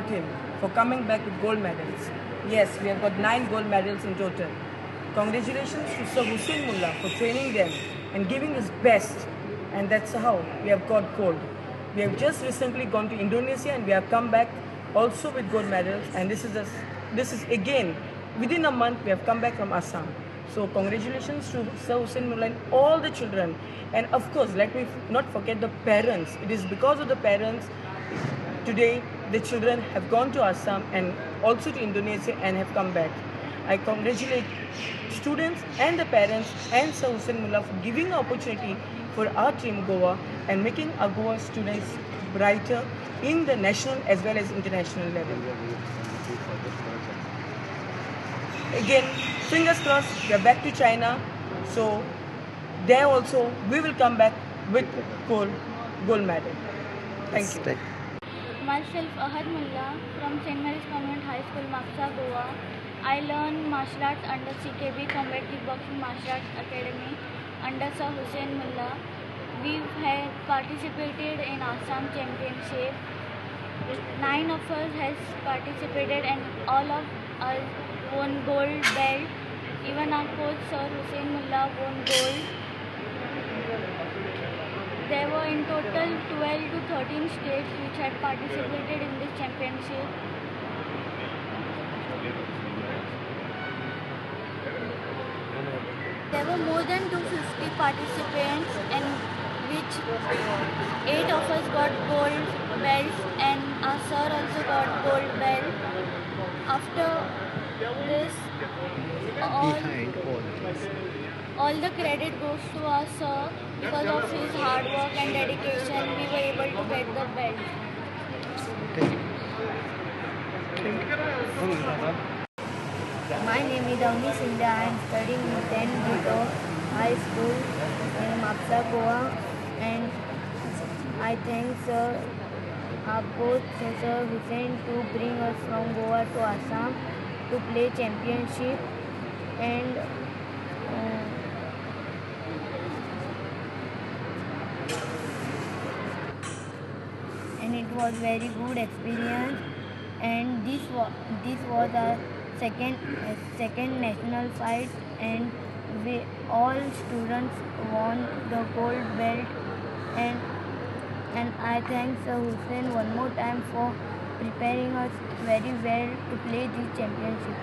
applaud him for coming back with gold medals. Yes, we have got 9 gold medals in total. Congratulations to Sir Hussein Mullah for training them and giving his best, and that's how we have got gold. We have just recently gone to Indonesia and we have come back also with gold medals, and this is again within a month we have come back from Assam. So congratulations to Sir Hussein Mullah and all the children, and of course let me not forget the parents. It is because of the parents today the children have gone to Assam and also to Indonesia and have come back. I congratulate students and the parents and Sir Hussein Mullah for giving an opportunity for our team Goa and making our Goa students brighter in the national as well as international level. Again, fingers crossed, we are back to China. So there also we will come back with gold medal. Thank you. Myself Ahad Mullah from St. Mary's Convent High School, Mapsa, Goa. I learned martial arts under CKB Combat Kickboxing Martial Arts Academy under Sir Hussein Mullah. We had participated in Assam Championship. 9 of us has participated and all of us won gold belt. Even our coach Sir Hussein Mullah won gold. There were in total 12 to 13 states which had participated in this championship. There were more than 250 participants, and which 8 of us got gold belts and our sir also got gold belt. After this, all the credit goes to our sir. Because of his hard work and dedication, we were able to get the belt. My name is Avni Sindha. I am studying in 10th Gito High School in Mapsa, Goa, and I thank Sir both Sir Hussein to bring us from Goa to Assam to play championship, and it was very good experience, and this was our second national fight, and we all students won the gold belt, and I thank Sir Hussein one more time for preparing us very well to play this championship.